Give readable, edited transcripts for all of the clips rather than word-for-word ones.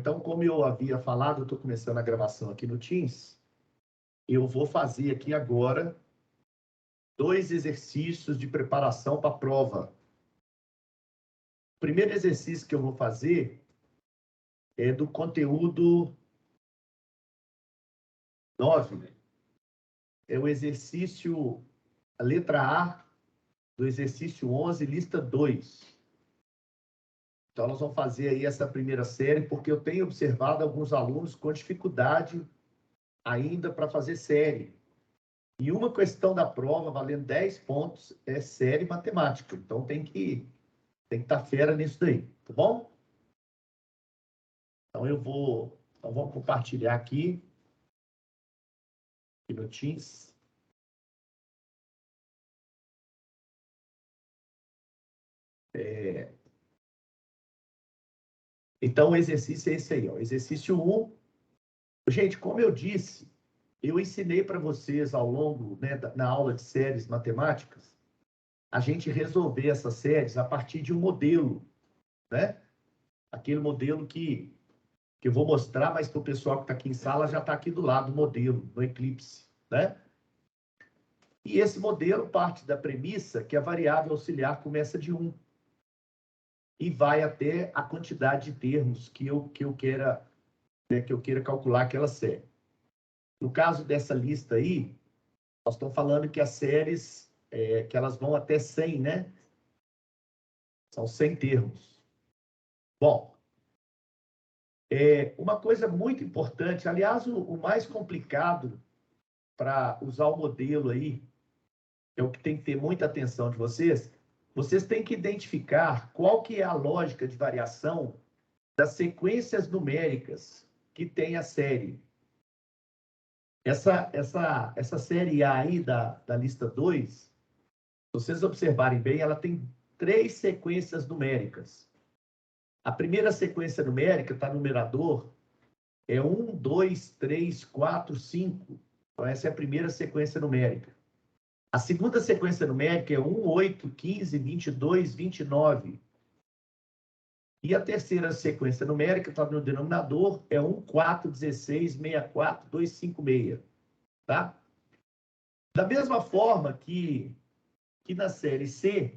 então, como eu havia falado, eu estou começando a gravação aqui no Teams. Eu vou fazer aqui agora 2 exercícios de preparação para a prova. O primeiro exercício que eu vou fazer é do conteúdo 9. É o exercício, a letra A do exercício 11, lista 2. Então, nós vamos fazer aí essa primeira série, porque eu tenho observado alguns alunos com dificuldade ainda para fazer série. E uma questão da prova, valendo 10 pontos, é série matemática. Então, tem que estar fera nisso daí, tá bom? Então, vamos compartilhar aqui no Teams. Então, o exercício é esse aí, ó. Exercício 1. Gente, como eu disse, eu ensinei para vocês ao longo, né, na aula de séries matemáticas, a gente resolver essas séries a partir de um modelo, né? Aquele modelo que eu vou mostrar, mas para o pessoal que está aqui em sala já está aqui do lado do modelo, no Eclipse, né? E esse modelo parte da premissa que a variável auxiliar começa de 1 e vai até a quantidade de termos que eu queira, né, que eu queira calcular aquela série. No caso dessa lista aí, nós estamos falando que as séries, que elas vão até 100, né? São 100 termos. Bom, uma coisa muito importante, aliás, o mais complicado para usar o modelo aí, é o que tem que ter muita atenção de vocês, vocês têm que identificar qual que é a lógica de variação das sequências numéricas que tem a série. Essa série A aí da lista 2, se vocês observarem bem, ela tem 3 sequências numéricas. A primeira sequência numérica, está no numerador, é 1, 2, 3, 4, 5. Então, essa é a primeira sequência numérica. A segunda sequência numérica é 1, 8, 15, 22, 29. E a terceira sequência numérica, está no denominador, é 1, 4, 16, 64, 256. Tá? Da mesma forma que na série C,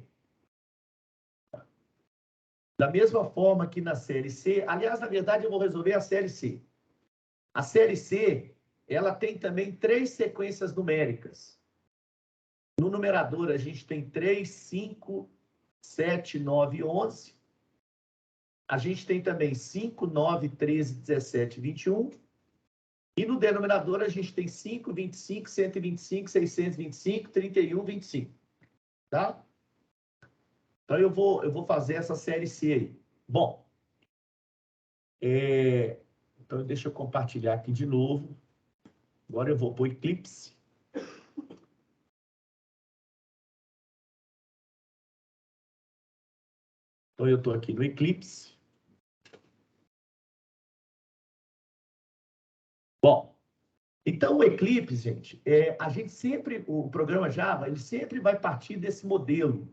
aliás, na verdade, eu vou resolver a série C. A série C, ela tem também 3 sequências numéricas. No numerador, a gente tem 3, 5, 7, 9 e 11. A gente tem também 5, 9, 13, 17 e 21. E no denominador, a gente tem 5, 25, 125, 625, 31, 25. Tá? Então, eu vou fazer essa série C aí. Bom, então, deixa eu compartilhar aqui de novo. Agora eu vou para o Eclipse. Então, eu estou aqui no Eclipse. Bom, então o Eclipse, gente, o programa Java, ele sempre vai partir desse modelo.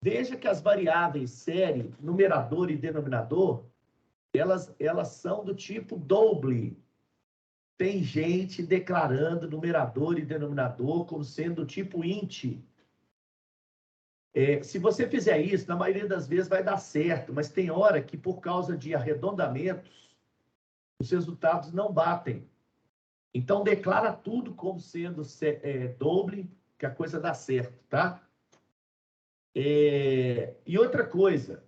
Veja que as variáveis série, numerador e denominador, elas são do tipo double. Tem gente declarando numerador e denominador como sendo do tipo int. Se você fizer isso, na maioria das vezes vai dar certo, mas tem hora que, por causa de arredondamentos, os resultados não batem. Então, declara tudo como sendo double, que a coisa dá certo, tá? E outra coisa,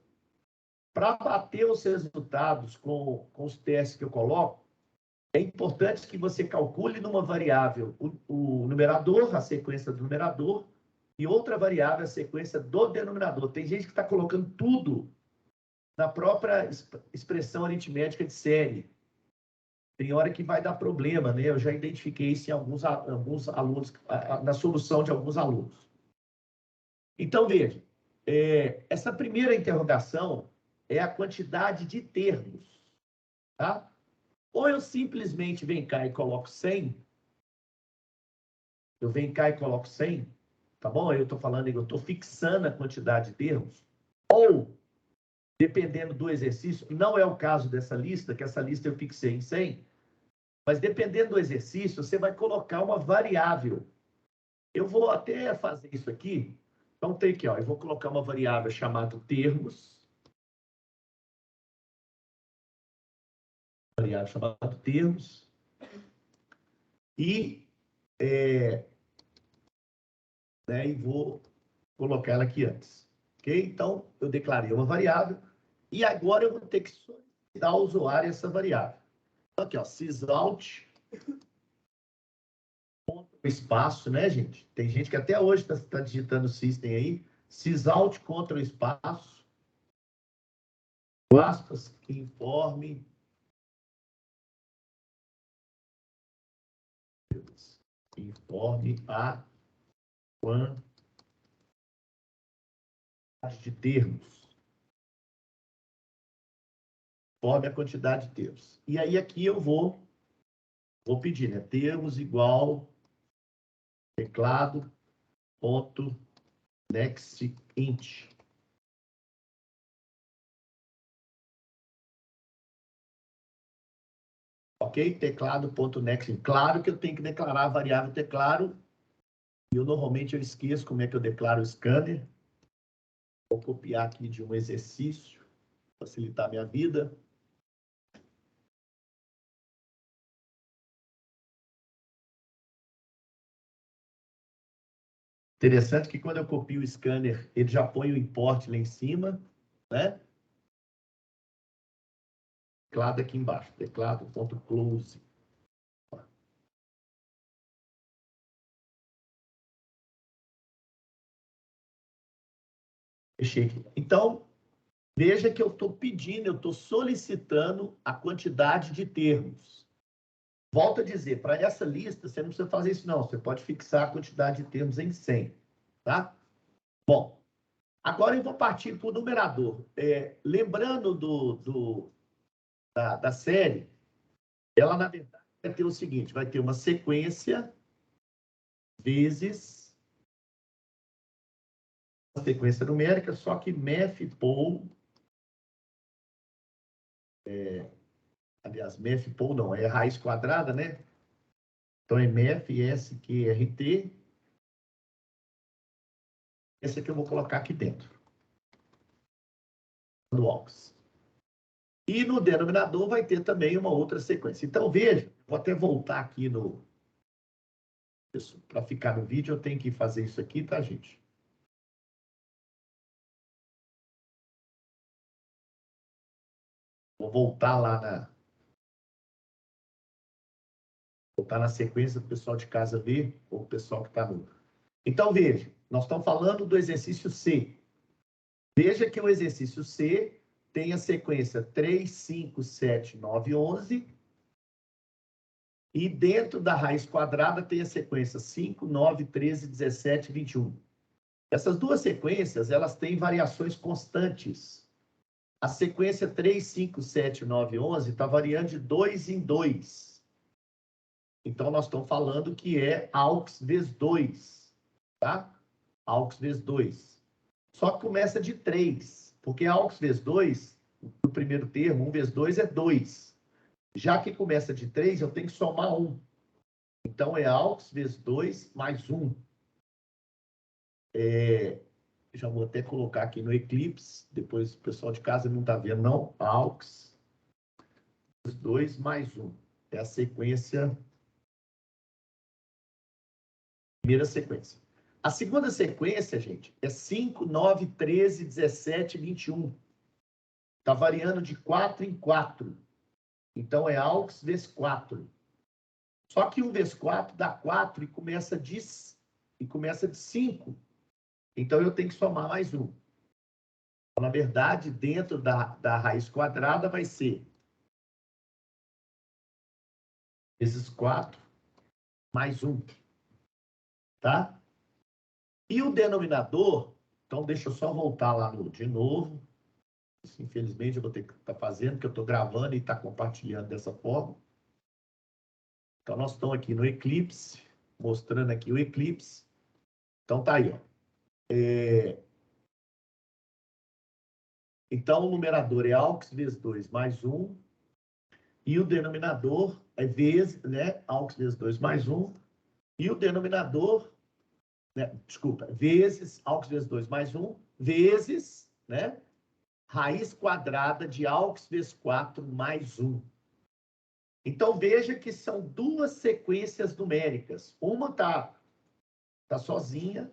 para bater os resultados com os testes que eu coloco, é importante que você calcule numa variável o numerador, a sequência do numerador, e outra variável, a sequência do denominador. Tem gente que está colocando tudo na própria expressão aritmética de série. Tem hora que vai dar problema, né? Eu já identifiquei isso em alguns alunos, na solução de alguns alunos. Então, veja, essa primeira interrogação é a quantidade de termos, tá? Ou eu simplesmente venho cá e coloco 100, tá bom? Eu estou falando, eu estou fixando a quantidade de termos. Ou dependendo do exercício, não é o caso dessa lista, que essa lista eu fixei em 100, mas dependendo do exercício, você vai colocar uma variável. Eu vou até fazer isso aqui. Então, tem aqui, ó, eu vou colocar uma variável chamada termos. Variável chamada termos. E, e vou colocar ela aqui antes. Ok? Então, eu declarei uma variável. E agora eu vou ter que solicitar ao usuário essa variável. Então, aqui, ó, sysout. Espaço, né, gente? Tem gente que até hoje está digitando system aí. Sysout contra o espaço. Aspas, informe. Informe a quantidade de termos. Informe a quantidade de termos. E aí aqui eu vou pedir, né? Termos igual teclado ponto next int. Ok? Teclado.next. Claro que eu tenho que declarar a variável teclado. E normalmente eu esqueço como é que eu declaro o scanner. Vou copiar aqui de um exercício, facilitar a minha vida. Interessante que quando eu copio o scanner, ele já põe o import lá em cima, né? Teclado aqui embaixo, teclado.close. Fechei aqui. Então, veja que eu estou pedindo, eu estou solicitando a quantidade de termos. Volto a dizer, para essa lista, você não precisa fazer isso não, você pode fixar a quantidade de termos em 100, tá? Bom, agora eu vou partir para o numerador. Lembrando da série, ela, na verdade, vai ter o seguinte, vai ter uma sequência vezes a sequência numérica, só que math_poll, aliás, math_poll não, é raiz quadrada, né? Então, é math, sqrt, esse aqui eu vou colocar aqui dentro, no aux. E no denominador vai ter também uma outra sequência. Então, veja, vou até voltar aqui para ficar no vídeo, eu tenho que fazer isso aqui, tá, gente? Vou voltar lá voltar na sequência do pessoal de casa ver, ou o pessoal que está no... Então, veja, nós estamos falando do exercício C. Veja que o exercício C tem a sequência 3, 5, 7, 9, 11. E dentro da raiz quadrada tem a sequência 5, 9, 13, 17, 21. Essas duas sequências, elas têm variações constantes. A sequência 3, 5, 7, 9, 11 está variando de 2 em 2. Então, nós estamos falando que é AUX vezes 2, tá? AUX vezes 2. Só que começa de 3, porque AUX vezes 2, no primeiro termo, 1 vezes 2 é 2. Já que começa de 3, eu tenho que somar 1. Então, é AUX vezes 2 mais 1. Já vou até colocar aqui no Eclipse, depois o pessoal de casa não está vendo, não. AUX vezes 2 mais 1. É a sequência... Primeira sequência. A segunda sequência, gente, é 5, 9, 13, 17, 21. Está variando de 4 em 4. Então, é AUX vezes 4. Só que 1 vezes 4 dá 4 e começa de 5. Então, eu tenho que somar mais 1. Então, na verdade, dentro da raiz quadrada vai ser vezes 4 mais 1. Tá? E o denominador, então deixa eu só voltar lá de novo. Isso, infelizmente, eu vou ter que estar fazendo, porque eu estou gravando e está compartilhando dessa forma. Então, nós estamos aqui no Eclipse, mostrando aqui o Eclipse. Então, tá aí, ó. Então, o numerador é AUX vezes 2 mais 1, e o denominador é vezes, né, AUX vezes 2 mais 1, e o denominador, né, desculpa, vezes AUX vezes 2 mais 1, vezes, né, raiz quadrada de AUX vezes 4 mais 1. Então, veja que são duas sequências numéricas. Uma tá sozinha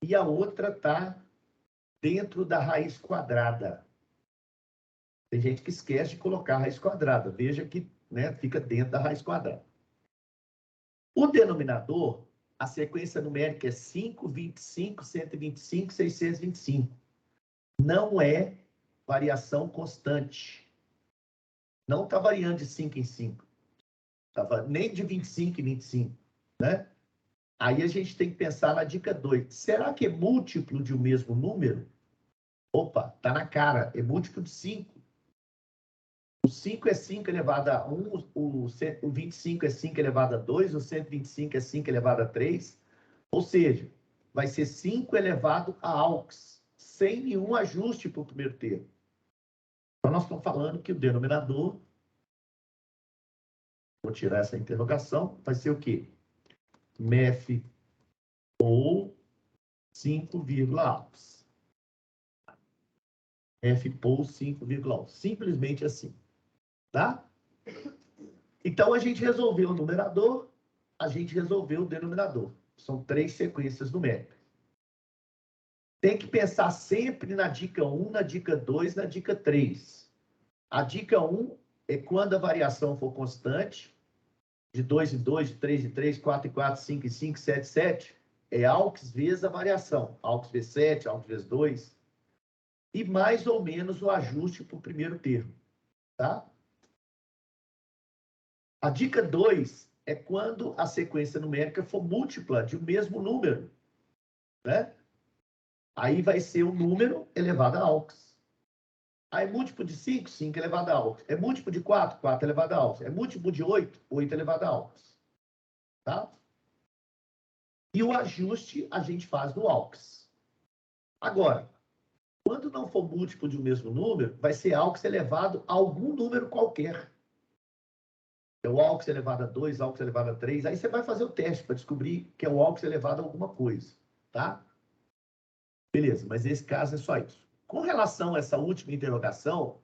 e a outra está dentro da raiz quadrada. Tem gente que esquece de colocar a raiz quadrada. Veja que, né, fica dentro da raiz quadrada. O denominador, a sequência numérica é 5, 25, 125, 625. Não é variação constante. Não está variando de 5 em 5. Nem de 25 em 25, né? Aí a gente tem que pensar na dica 2. Será que é múltiplo de um mesmo número? Opa, tá na cara. É múltiplo de 5. O 5 é 5 elevado a 1, o 25 é 5 elevado a 2, o 125 é 5 elevado a 3. Ou seja, vai ser 5 elevado a AUX, sem nenhum ajuste para o primeiro termo. Então, nós estamos falando que o denominador, vou tirar essa interrogação, vai ser o quê? MEF ou 5,AUX. F pou 5,1. Simplesmente assim. Tá? Então, a gente resolveu o numerador, a gente resolveu o denominador. São 3 sequências numéricas. Tem que pensar sempre na dica 1, na dica 2, na dica 3. A dica 1 é quando a variação for constante, de 2 em 2, de 3 em 3, 4 em 4, 5 em 5, 7 em 7, é AUX vezes a variação. AUX vezes 7, AUX vezes 2. E mais ou menos o ajuste para o primeiro termo. Tá? A dica 2 é quando a sequência numérica for múltipla de um mesmo número, né? Aí vai ser o número elevado a AUX. Aí múltiplo de 5, 5 elevado a AUX. É múltiplo de 4, 4 elevado a AUX. É múltiplo de 8, 8 elevado a AUX. Tá? E o ajuste a gente faz no AUX. Agora, quando não for múltiplo de um mesmo número, vai ser AUX elevado a algum número qualquer. É o AUX elevado a 2, AUX elevado a 3. Aí você vai fazer o teste para descobrir que é o AUX elevado a alguma coisa. Tá? Beleza, mas nesse caso é só isso. Com relação a essa última interrogação,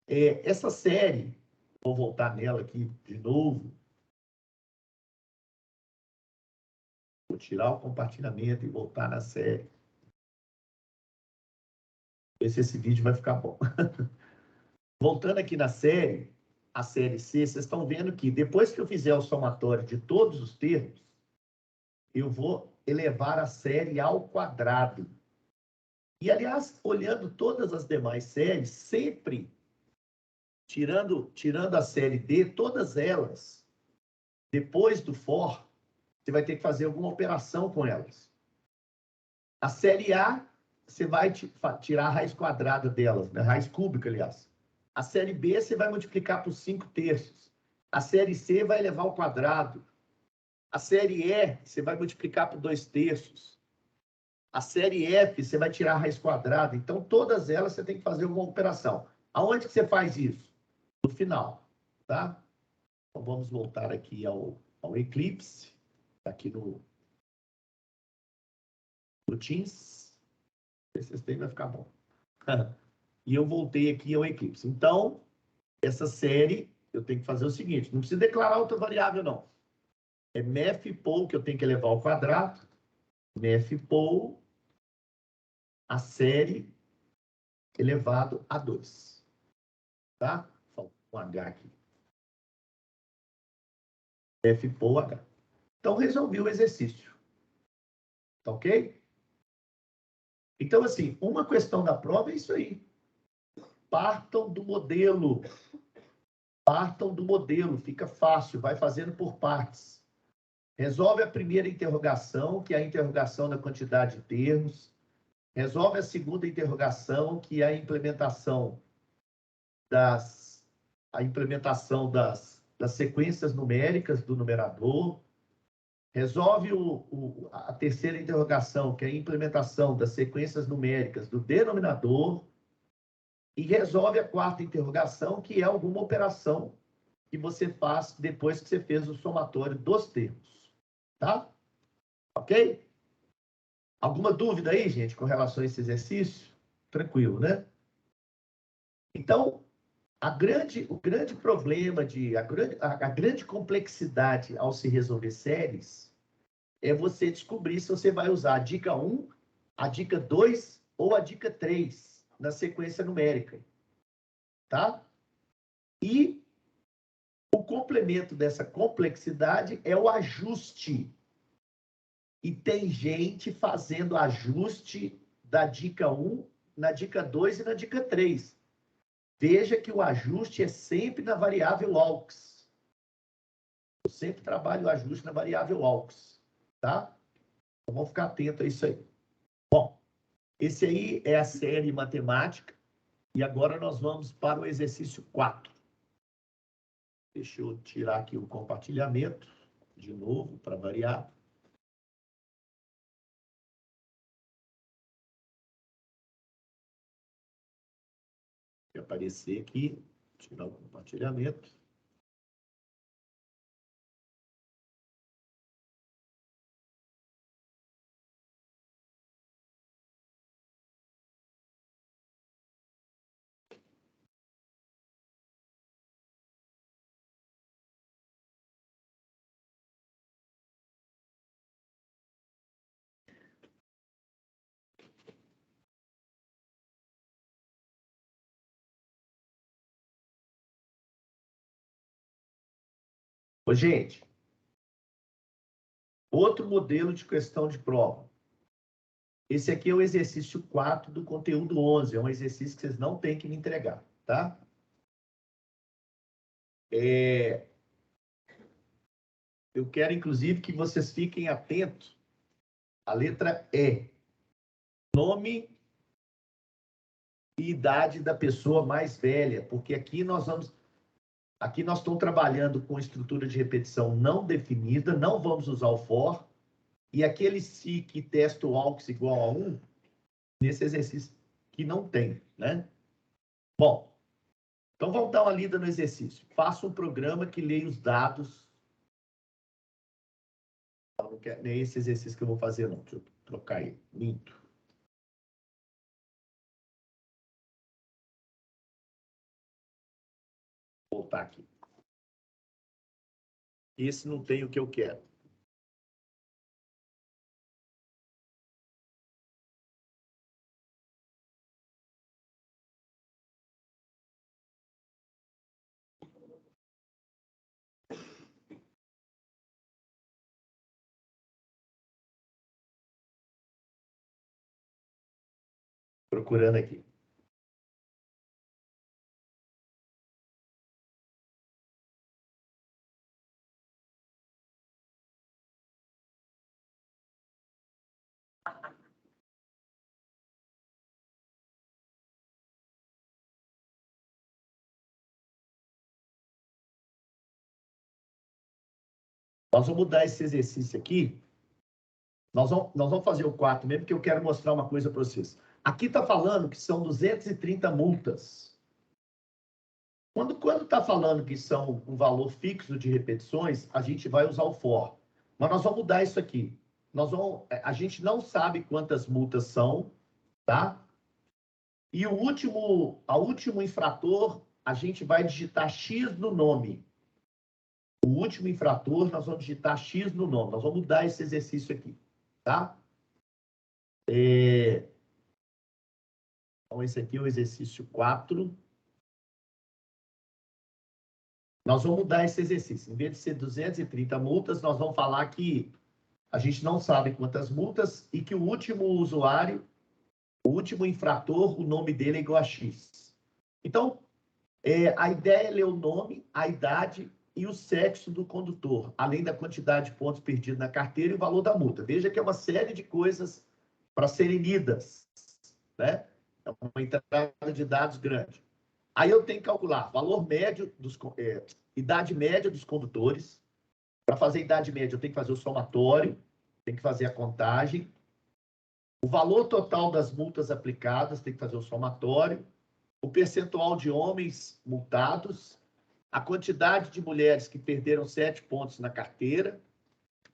essa série, vou voltar nela aqui de novo. Vou tirar o compartilhamento e voltar na série. Ver se esse vídeo vai ficar bom. Voltando aqui na série, a série C, vocês estão vendo que depois que eu fizer o somatório de todos os termos, eu vou elevar a série ao quadrado. E, aliás, olhando todas as demais séries, sempre, tirando a série D, todas elas, depois do for, você vai ter que fazer alguma operação com elas. A série A, você vai tirar a raiz quadrada delas, né? Raiz cúbica, aliás. A série B, você vai multiplicar por 5/3. A série C vai elevar ao quadrado. A série E, você vai multiplicar por 2/3. A série F, você vai tirar a raiz quadrada. Então, todas elas você tem que fazer uma operação. Aonde que você faz isso? No final, tá? Então, vamos voltar aqui ao Eclipse, aqui no Teams. Esse tem vai ficar bom. E eu voltei aqui ao Eclipse. Então, essa série, eu tenho que fazer o seguinte, não precisa declarar outra variável, não. É MEF pou, que eu tenho que elevar ao quadrado. MEF pou, a série elevado a 2. Tá? Falta um H aqui. MEF pou H. Então, resolvi o exercício. Tá ok? Então, assim, uma questão da prova é isso aí. Partam do modelo. Partam do modelo. Fica fácil. Vai fazendo por partes. Resolve a primeira interrogação, que é a interrogação da quantidade de termos. Resolve a segunda interrogação, que é a implementação das sequências numéricas do numerador. resolve a terceira interrogação, que é a implementação das sequências numéricas do denominador, e resolve a quarta interrogação, que é alguma operação que você faz depois que você fez o somatório dos termos. Tá? Ok? Alguma dúvida aí, gente, com relação a esse exercício? Tranquilo, né? Então, o grande problema, a grande complexidade ao se resolver séries é você descobrir se você vai usar a dica 1, a dica 2 ou a dica 3 na sequência numérica. Tá? E o complemento dessa complexidade é o ajuste. E tem gente fazendo ajuste da dica 1 na dica 2 e na dica 3. Veja que o ajuste é sempre na variável aux. Eu sempre trabalho o ajuste na variável aux. Tá? Então, vamos ficar atento a isso aí. Bom, esse aí é a série matemática. E agora nós vamos para o exercício 4. Deixa eu tirar aqui o compartilhamento, de novo, para variar. Vai aparecer aqui, tirar o compartilhamento. Ô, gente, outro modelo de questão de prova. Esse aqui é o exercício 4 do conteúdo 11. É um exercício que vocês não têm que me entregar, tá? Eu quero, inclusive, que vocês fiquem atentos à letra E. Nome e idade da pessoa mais velha, porque aqui nós estamos trabalhando com estrutura de repetição não definida, não vamos usar o for, e aquele se que testa o aux igual a 1, nesse exercício que não tem, né? Bom, então vamos dar uma lida no exercício. Faça um programa que leia os dados. Não é esse exercício que eu vou fazer, não. Deixa eu trocar aí. Minto. Vou voltar aqui. Esse não tem o que eu quero. Procurando aqui. Nós vamos mudar esse exercício aqui. Nós vamos fazer o 4 mesmo, porque eu quero mostrar uma coisa para vocês. Aqui está falando que são 230 multas. Quando está falando que são um valor fixo de repetições, a gente vai usar o for. Mas nós vamos mudar isso aqui. A gente não sabe quantas multas são, tá? E a último infrator, a gente vai digitar X no nome. O último infrator, nós vamos digitar X no nome. Nós vamos mudar esse exercício aqui, tá? Então, esse aqui é o exercício 4. Nós vamos mudar esse exercício. Em vez de ser 230 multas, nós vamos falar que a gente não sabe quantas multas e que o último usuário, o último infrator, o nome dele é igual a X. Então, a ideia é ler o nome, a idade e o sexo do condutor, além da quantidade de pontos perdidos na carteira e o valor da multa. Veja que é uma série de coisas para serem lidas, né? É uma entrada de dados grande. Aí eu tenho que calcular valor médio idade média dos condutores, Para fazer idade média, eu tenho que fazer o somatório, tenho que fazer a contagem. O valor total das multas aplicadas, tem que fazer o somatório. O percentual de homens multados, a quantidade de mulheres que perderam 7 pontos na carteira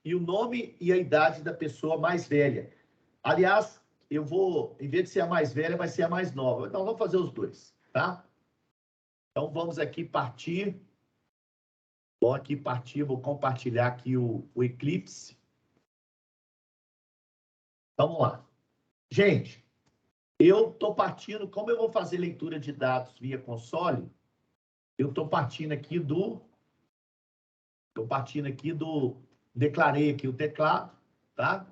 e o nome e a idade da pessoa mais velha. Aliás, eu vou, em vez de ser a mais velha, vai ser a mais nova. Então, vamos fazer os dois, tá? Então, vamos aqui partir. Vou aqui partir, vou compartilhar aqui o Eclipse. Vamos lá. Gente, eu estou partindo, como eu vou fazer leitura de dados via console, eu estou partindo aqui do... Declarei aqui o teclado, tá?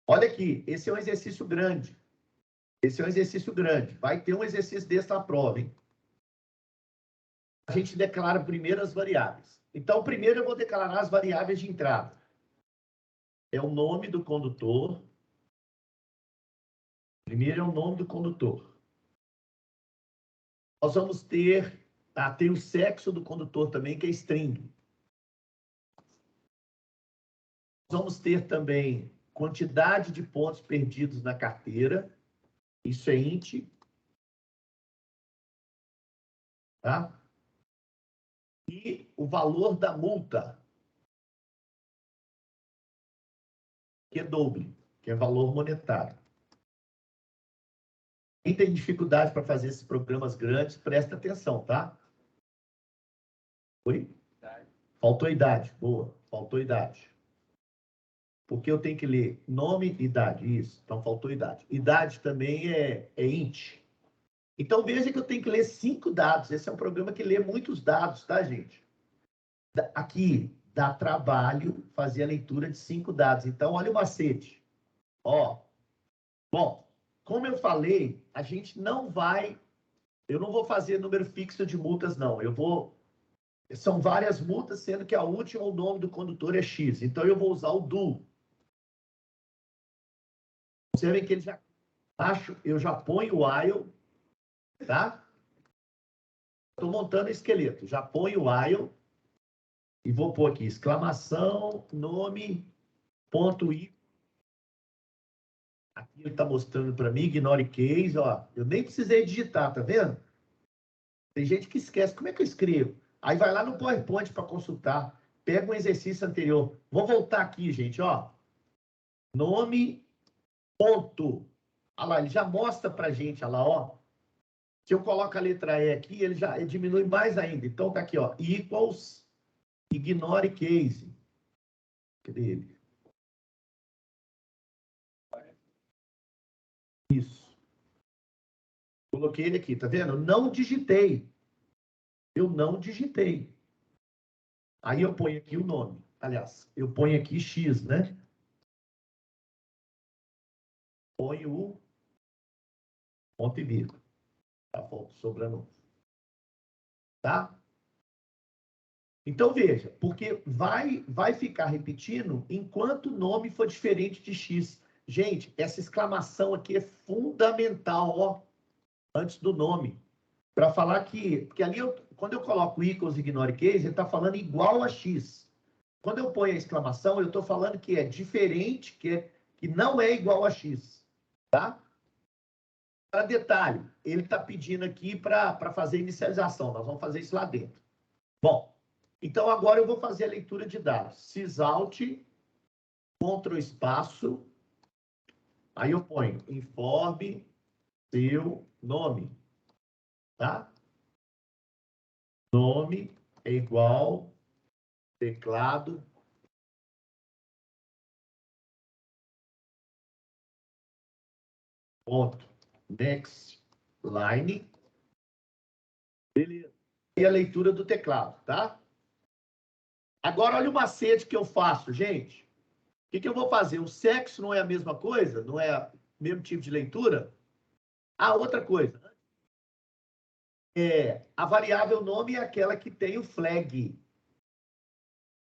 Olha aqui, esse é um exercício grande. Esse é um exercício grande. Vai ter um exercício desse na prova, hein? A gente declara primeiro as variáveis. Então, primeiro eu vou declarar as variáveis de entrada. É o nome do condutor. Primeiro é o nome do condutor. Nós vamos ter... tem o sexo do condutor também, que é string. Nós vamos ter também quantidade de pontos perdidos na carteira. Isso é int. Tá? E o valor da multa, que é doble, que é valor monetário. Quem tem dificuldade para fazer esses programas grandes, presta atenção, tá? Oi? Faltou idade. Boa, faltou idade. Porque eu tenho que ler nome e idade. Isso, então faltou idade. Idade também é int. Então, veja que eu tenho que ler 5 dados. Esse é um programa que lê muitos dados, tá, gente? Aqui, dá trabalho fazer a leitura de 5 dados. Então, olha o macete. Ó, bom, como eu falei, a gente não vai... Eu não vou fazer número fixo de multas, não. Eu vou... São várias multas, sendo que a última, o nome do condutor é X. Então, eu vou usar o do. Observem que ele já... Eu já ponho o while, tá? Estou montando o esqueleto. Já ponho o while e vou pôr aqui, exclamação, nome, ponto i. Aqui ele está mostrando para mim, ignore case, ó. Eu nem precisei digitar, tá vendo? Tem gente que esquece. Como é que eu escrevo? Aí vai lá no PowerPoint para consultar. Pega um exercício anterior. Vou voltar aqui, gente, ó. Nome, ponto. Olha lá, ele já mostra para a gente, olha lá, ó. Se eu coloco a letra E aqui, ele diminui mais ainda. Então, tá aqui, ó. Equals, ignore case. Cadê ele? Isso. Coloquei ele aqui, tá vendo? Não digitei. Eu não digitei. Aí eu ponho aqui o nome. Aliás, eu ponho aqui X, né? Ponho o ponto e vírgula. Tá sobrando. Tá? Então, veja, porque vai ficar repetindo enquanto o nome for diferente de X. Gente, essa exclamação aqui é fundamental, ó, antes do nome. Para falar que... Porque ali, quando eu coloco equals ignore case, ele está falando igual a X. Quando eu ponho a exclamação, eu estou falando que é diferente, que não é igual a X. Tá? Para detalhe, ele está pedindo aqui para fazer inicialização. Nós vamos fazer isso lá dentro. Bom, então agora eu vou fazer a leitura de dados. Sysalts, Ctrl espaço, aí eu ponho informe seu nome, tá? Nome é igual teclado ponto next line. Beleza. E a leitura do teclado, tá? Agora, olha o macete que eu faço, gente. O que eu vou fazer? O sexo não é a mesma coisa? Não é o mesmo tipo de leitura? Ah, outra coisa. A variável nome é aquela que tem o flag.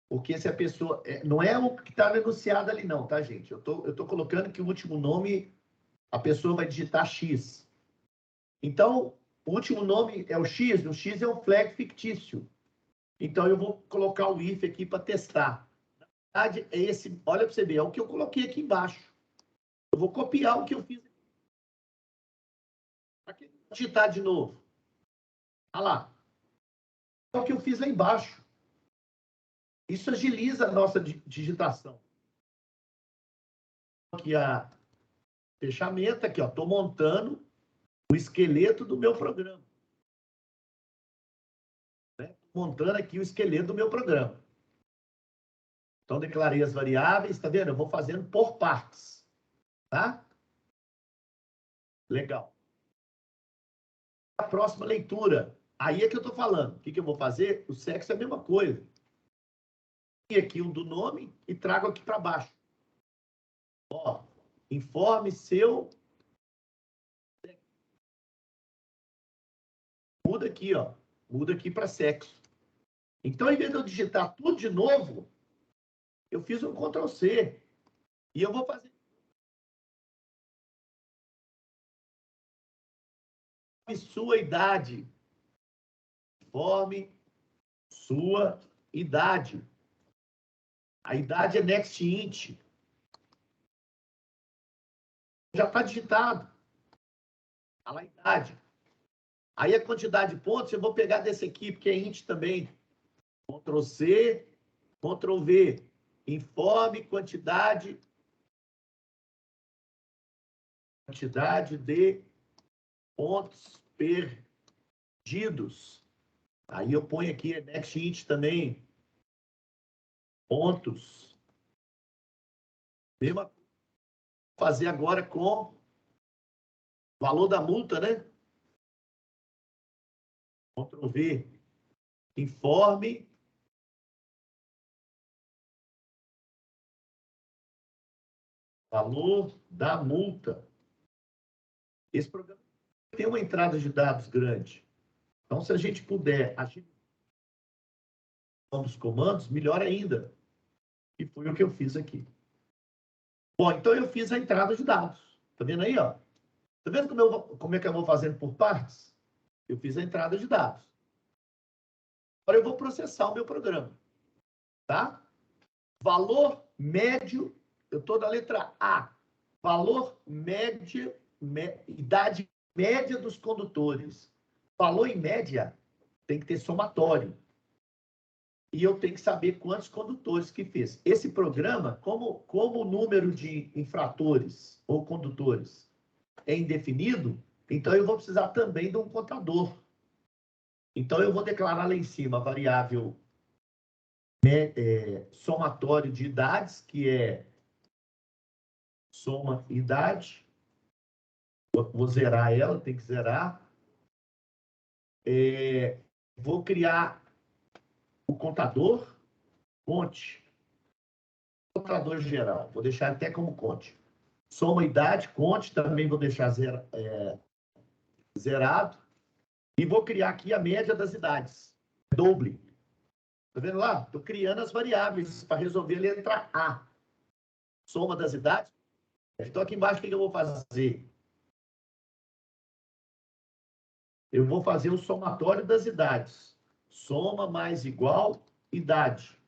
Porque se a pessoa... não é o que está enunciado ali, não, tá, gente? Eu tô colocando que o último nome, a pessoa vai digitar X. Então, o último nome é o X é um flag fictício. Então, eu vou colocar o if aqui para testar. Na verdade, é esse, olha para você ver, é o que eu coloquei aqui embaixo. Eu vou copiar o que eu fiz. Aqui, vou digitar de novo. Olha lá. É o que eu fiz lá embaixo. Isso agiliza a nossa digitação. Aqui a fechamento, aqui, ó. Estou montando o esqueleto do meu programa. Né? Montando aqui o esqueleto do meu programa. Então, declarei as variáveis, tá vendo? Eu vou fazendo por partes. Tá? Legal. A próxima leitura. Aí é que eu estou falando. O que eu vou fazer? O sexo é a mesma coisa. E aqui o do nome e trago aqui para baixo. Ó, informe seu. Muda aqui, ó. Muda aqui para sexo. Então, em vez de eu digitar tudo de novo, eu fiz um Ctrl C. E eu vou fazer. Sua idade. Informe sua idade. A idade é next int. Já está digitado. Está lá a idade. Aí a quantidade de pontos, eu vou pegar desse aqui, porque é int também. Ctrl C, Ctrl V. Informe quantidade de pontos perdidos. Aí eu ponho aqui next int também. Pontos. Mesma coisa. Fazer agora com o valor da multa, né? Ctrl V. Informe valor da multa. Esse programa tem uma entrada de dados grande. Então, se a gente puder agir dos comandos, melhor ainda. E foi o que eu fiz aqui. Bom, então eu fiz a entrada de dados. Tá vendo aí, ó? Tá vendo como é que eu vou fazendo por partes? Eu fiz a entrada de dados. Agora eu vou processar o meu programa. Tá? Valor médio, eu estou na letra A. Valor médio, idade média dos condutores. Valor em média tem que ter somatório. E eu tenho que saber quantos condutores que fez. Esse programa, como o número de infratores ou condutores é indefinido, então eu vou precisar também de um contador. Então eu vou declarar lá em cima a variável somatório de idades, que é soma idade. Vou zerar ela, tem que zerar. Vou criar o contador, conte. Contador geral, vou deixar até como conte. Soma idade, conte, também vou deixar zerado. E vou criar aqui a média das idades. Doble. Tá vendo lá? Estou criando as variáveis para resolver a letra A. Soma das idades. Então, aqui embaixo, o que eu vou fazer? Eu vou fazer o somatório das idades. Soma mais igual idade.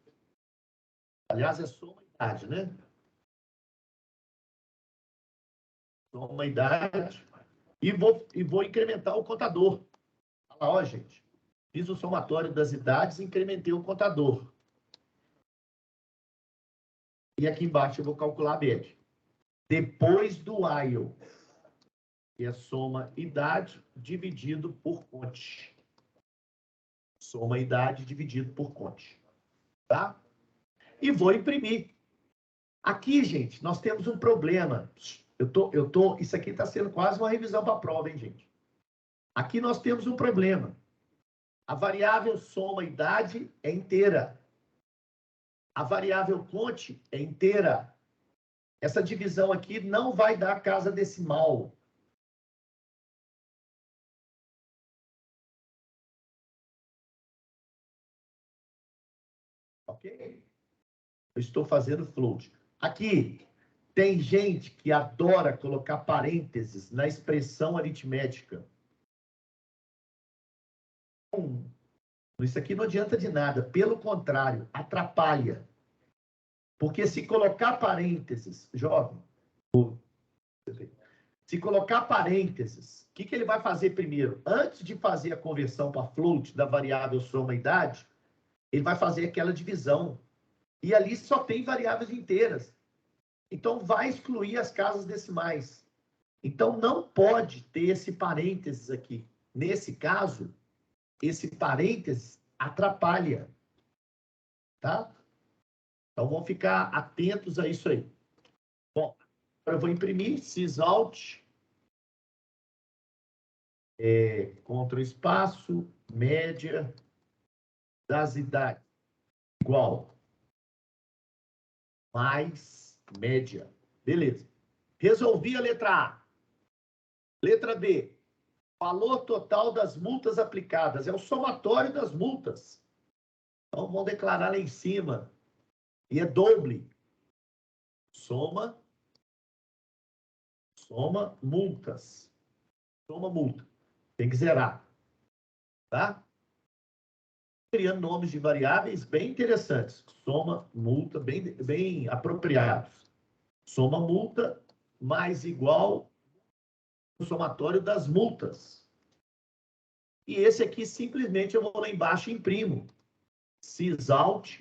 Aliás, é soma idade, né? Soma idade. E vou incrementar o contador. Olha lá, ó, gente. Fiz o somatório das idades e incrementei o contador. E aqui embaixo eu vou calcular a média. Depois do while, que é soma idade dividido por conte. Soma idade dividido por conte. Tá? E vou imprimir. Aqui, gente, nós temos um problema. Isso aqui está sendo quase uma revisão para a prova, hein, gente? Aqui nós temos um problema. A variável soma idade é inteira. A variável conte é inteira. Essa divisão aqui não vai dar casa decimal. Ok? Eu estou fazendo float. Aqui, tem gente que adora colocar parênteses na expressão aritmética. Isso aqui não adianta de nada. Pelo contrário, atrapalha. Porque se colocar parênteses, jovem, se colocar parênteses, o que ele vai fazer primeiro? Antes de fazer a conversão para float da variável soma idade, ele vai fazer aquela divisão. E ali só tem variáveis inteiras. Então, vai excluir as casas decimais. Então, não pode ter esse parênteses aqui. Nesse caso, esse parênteses atrapalha. Tá? Então, vamos ficar atentos a isso aí. Bom, agora eu vou imprimir sysalt, contra o espaço, média das idades, igual, mais média. Beleza. Resolvi a letra A. Letra B. Valor total das multas aplicadas. É o somatório das multas. Então, vamos declarar lá em cima. E é doble. Soma multas. Soma multa. Tem que zerar. Tá? Criando nomes de variáveis bem interessantes. Soma multa, bem apropriados. Soma multa mais igual o somatório das multas. E esse aqui, simplesmente, eu vou lá embaixo e imprimo. Sysalt.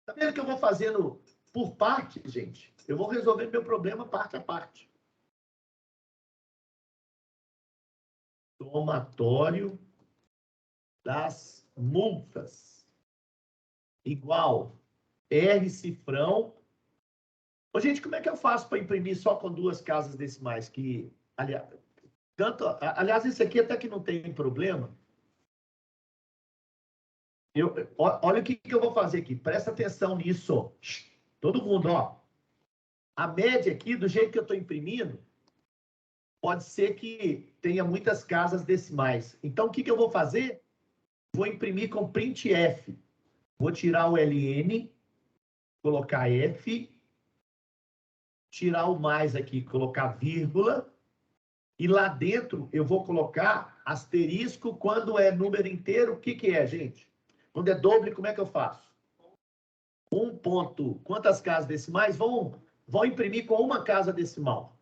Tá vendo que eu vou fazendo por parte, gente? Eu vou resolver meu problema parte a parte. Somatório das multas. Igual R cifrão. Ô, gente, como é que eu faço para imprimir só com duas casas decimais? Que, aliás, esse aqui até que não tem problema. Olha o que eu vou fazer aqui. Presta atenção nisso. Todo mundo, ó. A média aqui, do jeito que eu estou imprimindo, pode ser que tenha muitas casas decimais. Então, o que eu vou fazer? Vou imprimir com printf. Vou tirar o ln, colocar f, tirar o mais aqui, colocar vírgula, e lá dentro eu vou colocar asterisco quando é número inteiro. O que é, gente? Quando é doble, como é que eu faço? Ponto. Quantas casas decimais? Vão imprimir com uma casa decimal.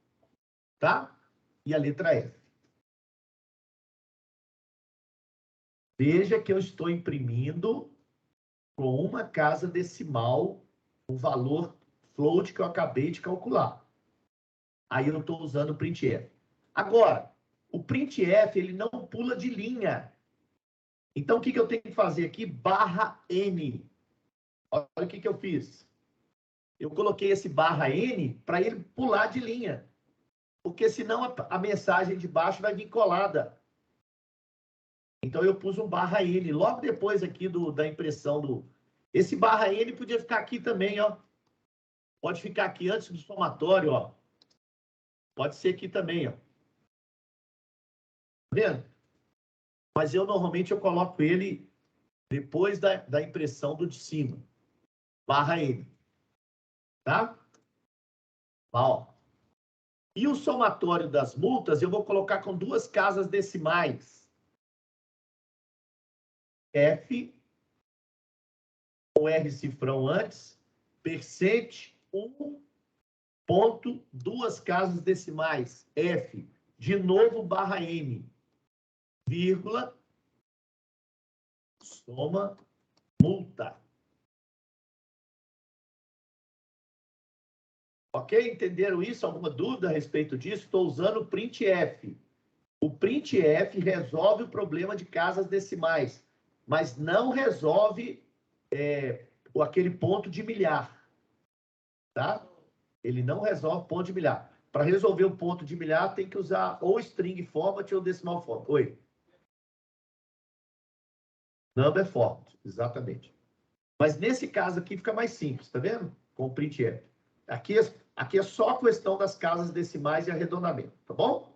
Tá? E a letra F. Veja que eu estou imprimindo com uma casa decimal o valor float que eu acabei de calcular. Aí eu estou usando o printf. Agora, o printf, ele não pula de linha. Então, o que eu tenho que fazer aqui? Barra N. Olha o que eu fiz. Eu coloquei esse barra N para ele pular de linha. Porque senão a mensagem de baixo vai vir colada. Então, eu pus um barra N. Logo depois aqui da impressão do... Esse barra N podia ficar aqui também, ó. Pode ficar aqui antes do somatório, ó. Pode ser aqui também, ó. Tá vendo? Mas normalmente eu coloco ele depois da impressão do de cima. Barra N. Tá? Ó. E o somatório das multas eu vou colocar com duas casas decimais. F, com R cifrão antes, percente 1, ponto, duas casas decimais. F, de novo, barra M, vírgula, soma, multa. Ok? Entenderam isso? Alguma dúvida a respeito disso? Estou usando o printf. O printf resolve o problema de casas decimais, mas não resolve aquele ponto de milhar. Tá? Ele não resolve ponto de milhar. Para resolver o ponto de milhar, tem que usar ou string format ou decimal format. Oi? Number format, exatamente. Mas nesse caso aqui fica mais simples, tá vendo? Com o printf. Aqui é só a questão das casas decimais e arredondamento, tá bom?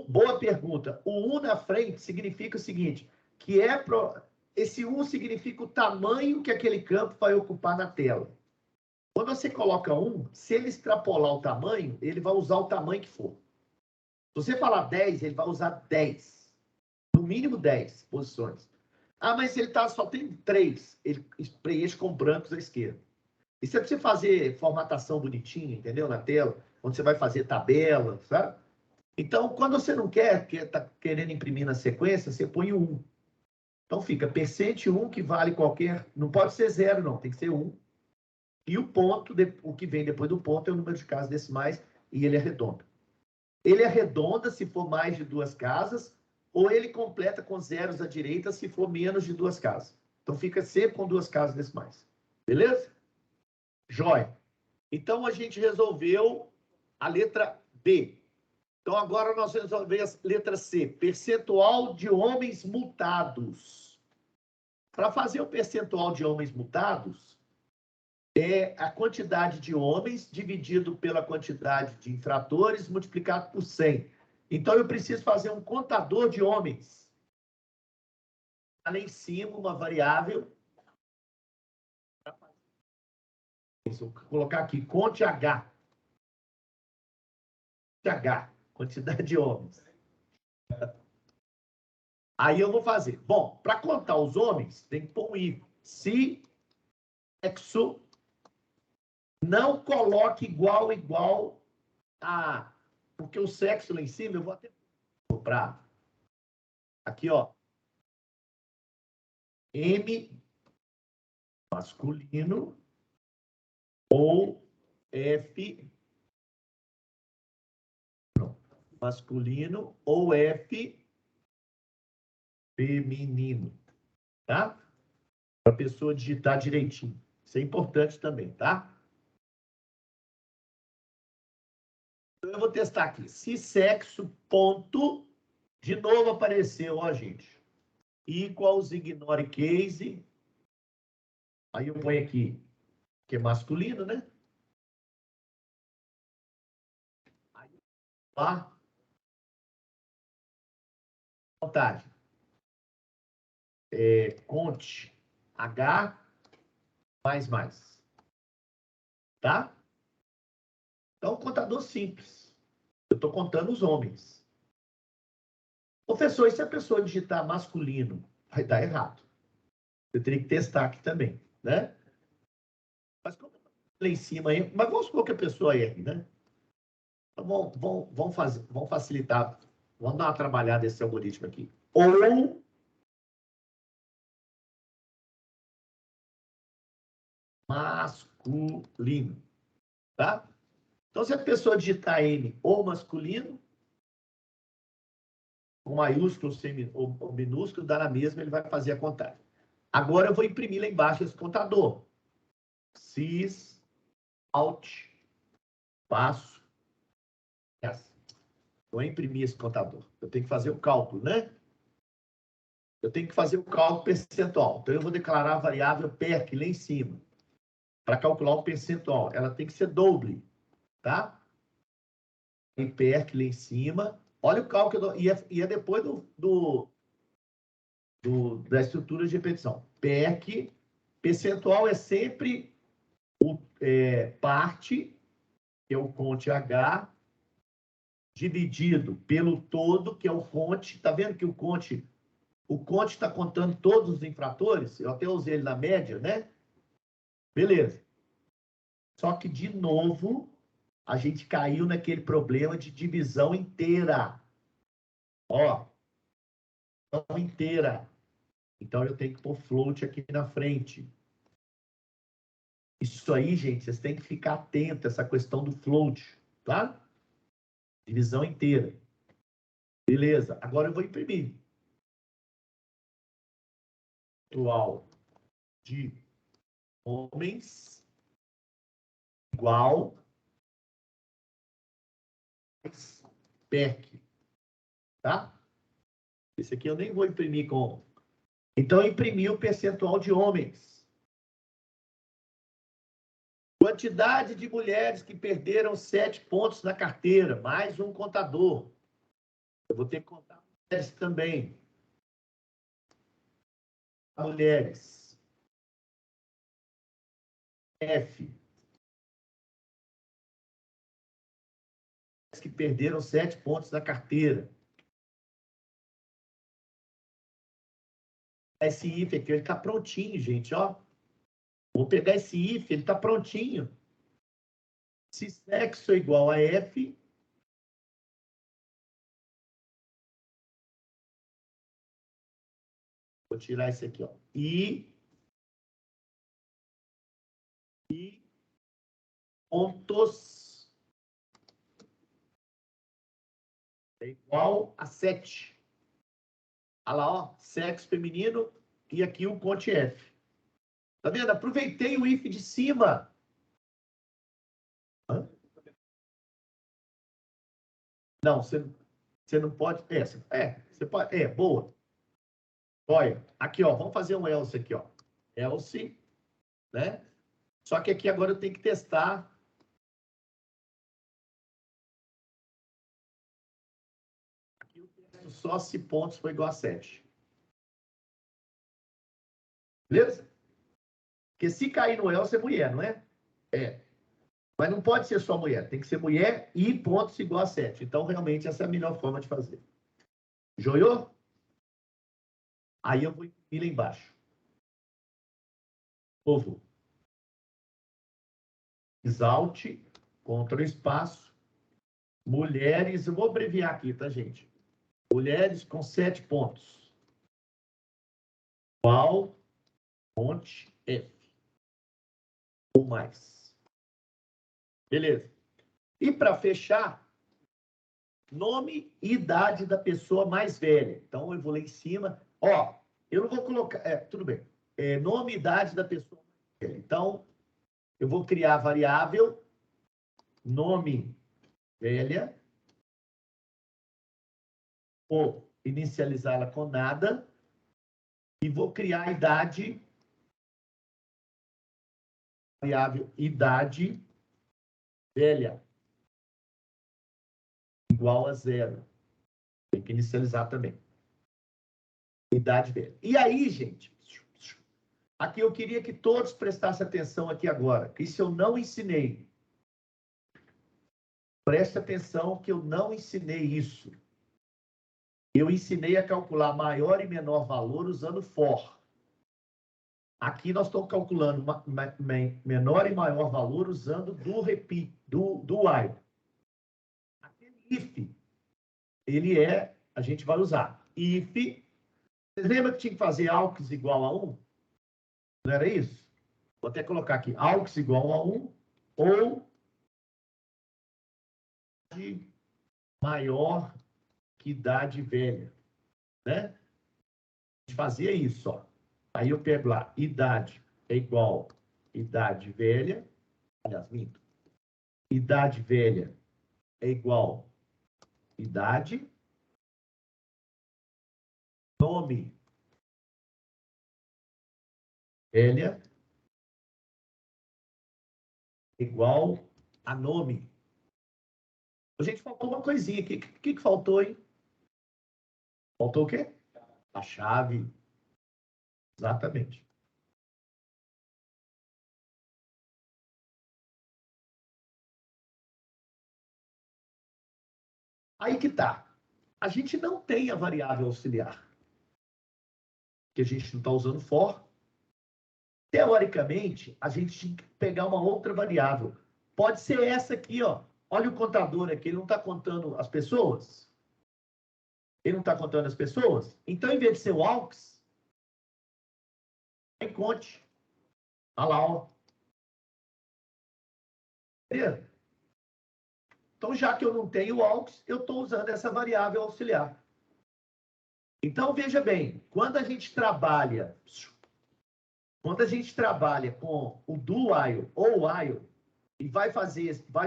Boa pergunta. O 1 na frente significa o seguinte, que esse 1 significa o tamanho que aquele campo vai ocupar na tela. Quando você coloca 1, se ele extrapolar o tamanho, ele vai usar o tamanho que for. Se você falar 10, ele vai usar 10. no mínimo 10 posições. Ah, mas ele só tem 3. Ele preenche com brancos à esquerda. E você precisa fazer formatação bonitinha, entendeu? Na tela, onde você vai fazer tabela, sabe? Então, quando você não está querendo imprimir na sequência, você põe 1. Então, fica percente 1, que vale qualquer... Não pode ser 0, não. Tem que ser 1. E o ponto, o que vem depois do ponto, é o número de casas decimais e ele arredonda. Ele arredonda se for mais de 2 casas, ou ele completa com zeros à direita se for menos de 2 casas. Então, fica sempre com 2 casas decimais. Beleza? Jóia. Então, a gente resolveu a letra B. Então, agora nós resolvemos a letra C. Percentual de homens multados. Para fazer o percentual de homens multados, é a quantidade de homens dividido pela quantidade de infratores multiplicado por 100. Então, eu preciso fazer um contador de homens. Lá em cima, uma variável. Vou colocar aqui, conte H. H, quantidade de homens. Aí eu vou fazer. Bom, para contar os homens, tem que pôr um i. Se sexo não coloque igual a... Porque o sexo lá em cima, eu vou até para aqui, ó. M masculino ou F masculino ou F feminino, tá? Para a pessoa digitar direitinho. Isso é importante também, tá? Então, eu vou testar aqui. Se sexo, ponto, de novo apareceu, ó, gente. Equals, ignore case. Aí eu ponho aqui, que é masculino, né? Aí, lá. Vontade. Conte H mais. Tá? Então, contador simples. Eu estou contando os homens. Professor, e se a pessoa digitar masculino? Vai dar errado. Eu teria que testar aqui também, né? Mas como lá em cima aí, mas vamos supor que a pessoa erre, né? Então, vamos facilitar. Vamos dar uma trabalhada nesse algoritmo aqui. Ou masculino, tá? Então, se a pessoa digitar N ou masculino, com maiúsculo ou minúsculo, dá na mesma, ele vai fazer a contagem. Agora eu vou imprimir lá embaixo esse contador. Sys, Alt, passo, S. Vou imprimir esse contador. Eu tenho que fazer o cálculo, né? Eu tenho que fazer o cálculo percentual. Então, eu vou declarar a variável PERC lá em cima. Para calcular o percentual. Ela tem que ser doble, tá? E PERC lá em cima. Olha o cálculo. E é depois da estrutura de repetição. PERC, percentual é sempre parte, que é o conte H, dividido pelo todo, que é o conte. Está vendo que o conte está contando todos os infratores? Eu até usei ele na média, né? Beleza. Só que, de novo, a gente caiu naquele problema de divisão inteira. Ó, inteira. Então, eu tenho que pôr float aqui na frente. Isso aí, gente, vocês têm que ficar atento a essa questão do float, tá? Divisão inteira. Beleza, agora eu vou imprimir. Atual de homens igual PERC, tá? Esse aqui eu nem vou imprimir com... Então, eu imprimi o percentual de homens. Quantidade de mulheres que perderam 7 pontos na carteira, mais um contador. Eu vou ter que contar mulheres também. Mulheres. F. Que perderam 7 pontos na carteira. esse if aqui, ele está prontinho, gente, ó. Vou pegar esse if, ele está prontinho. Se sexo é igual a F, vou tirar esse aqui, ó. E pontos é igual a 7. Olha lá, ó, sexo feminino e aqui o conte F. Tá vendo? Aproveitei o if de cima. Hã? Não, você não pode. Você pode. Boa. Olha, aqui, ó, vamos fazer um else aqui, ó. Else, né? Só que aqui agora eu tenho que testar. Aqui eu testo só se pontos for igual a 7. Beleza? Porque se cair no else é mulher, não é? É. Mas não pode ser só mulher. Tem que ser mulher e pontos igual a 7. Então, realmente, essa é a melhor forma de fazer. Joiou? Aí eu vou ir lá embaixo. Povo. Exalt, Ctrl espaço, mulheres, eu vou abreviar aqui, tá, gente? Mulheres com 7 pontos. Qual fonte F? Ou mais. Beleza. E para fechar, nome e idade da pessoa mais velha. Então, eu vou lá em cima. Ó, eu não vou colocar... tudo bem. Nome e idade da pessoa mais velha. Então, eu vou criar a variável nome velha, ou inicializá-la com nada, e vou criar a idade, variável idade velha, igual a 0. Tem que inicializar também. Idade velha. E aí, gente, aqui eu queria que todos prestassem atenção aqui agora, que isso eu não ensinei. Preste atenção que eu não ensinei isso. Eu ensinei a calcular maior e menor valor usando for. Aqui nós estamos calculando menor e maior valor usando do repeat, do while. Aquele if, a gente vai usar. If, vocês lembram que tinha que fazer aux igual a 1? Não era isso? Vou até colocar aqui, aux igual a 1, ou maior que idade velha, né? A gente fazia isso, ó. Aí eu pego lá, idade é igual idade velha, aliás, minto. Idade velha é igual idade, nome velha igual a nome. A gente faltou uma coisinha aqui. O que faltou, hein? Faltou o quê? A chave. Exatamente. Aí que tá. A gente não tem a variável auxiliar. Que a gente não está usando for. Teoricamente, a gente tinha que pegar uma outra variável. Pode ser essa aqui, ó. Olha o contador aqui, ele não está contando as pessoas? Ele não está contando as pessoas? Então, em vez de ser o aux, conte. Olha lá, ó. Beleza? Então, já que eu não tenho aux, eu estou usando essa variável auxiliar. Então, veja bem, quando a gente trabalha com o do while ou while, e vai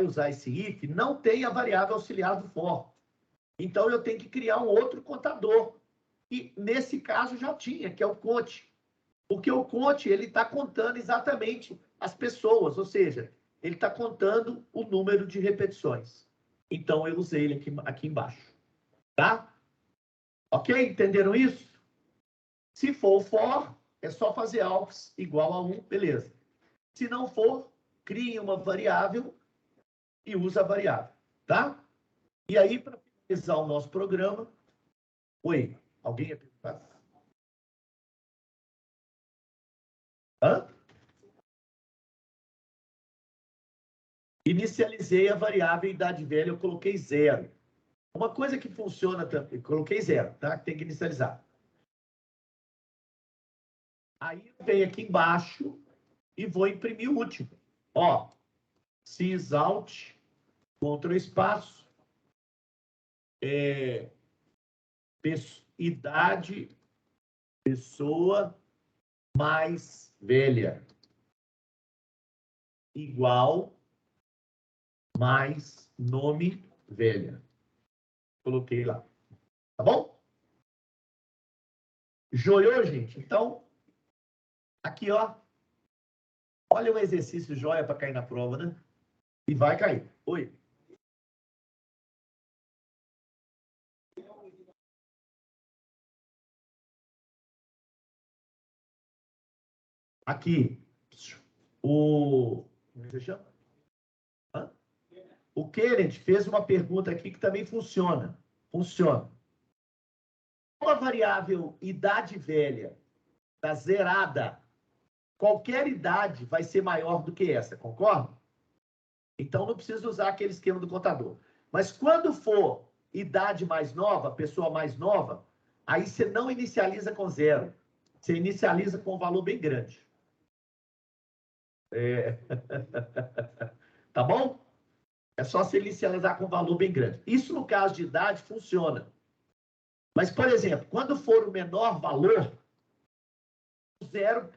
usar esse if, não tem a variável auxiliar do for. Então, eu tenho que criar um outro contador. E, nesse caso, já tinha, que é o conte. Porque o conte, ele está contando exatamente as pessoas, ou seja, ele está contando o número de repetições. Então, eu usei ele aqui embaixo. Tá? Ok? Entenderam isso? Se for for, é só fazer aux igual a 1, beleza. Se não for, crie uma variável e usa a variável. Tá? E aí, para finalizar o nosso programa... Oi, alguém ia perguntar? Inicializei a variável idade velha, eu coloquei 0. Uma coisa que funciona também, coloquei 0, tá? Tem que inicializar. Aí eu venho aqui embaixo e vou imprimir o último. Ó, sys alt, Ctrl espaço, idade, pessoa mais velha, igual, mais nome velha. Coloquei lá. Tá bom? Joiou, gente? Então, aqui, ó. Olha o exercício joia para cair na prova, né? E vai cair. Oi. Aqui. Como você chama? Hã? O Kenneth fez uma pergunta aqui que também funciona. Funciona. Uma variável idade velha está zerada, qualquer idade vai ser maior do que essa, concorda? Então, não precisa usar aquele esquema do contador. Mas quando for idade mais nova, pessoa mais nova, aí você não inicializa com 0. Você inicializa com um valor bem grande. Tá bom? É só você inicializar com um valor bem grande. Isso, no caso de idade, funciona. Mas, por exemplo, quando for o menor valor, 0,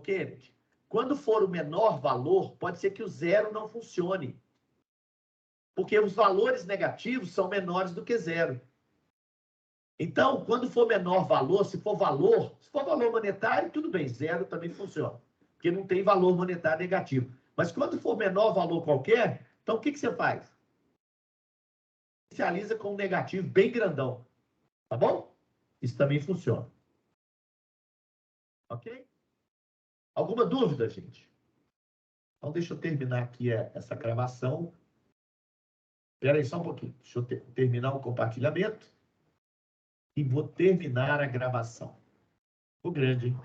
Kenneth, quando for o menor valor, pode ser que o 0 não funcione. Porque os valores negativos são menores do que 0. Então, quando for menor valor, se for valor monetário, tudo bem, 0 também funciona. Porque não tem valor monetário negativo. Mas quando for menor valor qualquer, então o que você faz? Inicializa com um negativo bem grandão. Tá bom? Isso também funciona. Ok? Alguma dúvida, gente? Então, deixa eu terminar aqui essa gravação. Espera aí só um pouquinho. Deixa eu terminar o compartilhamento. E vou terminar a gravação. Ficou grande, hein?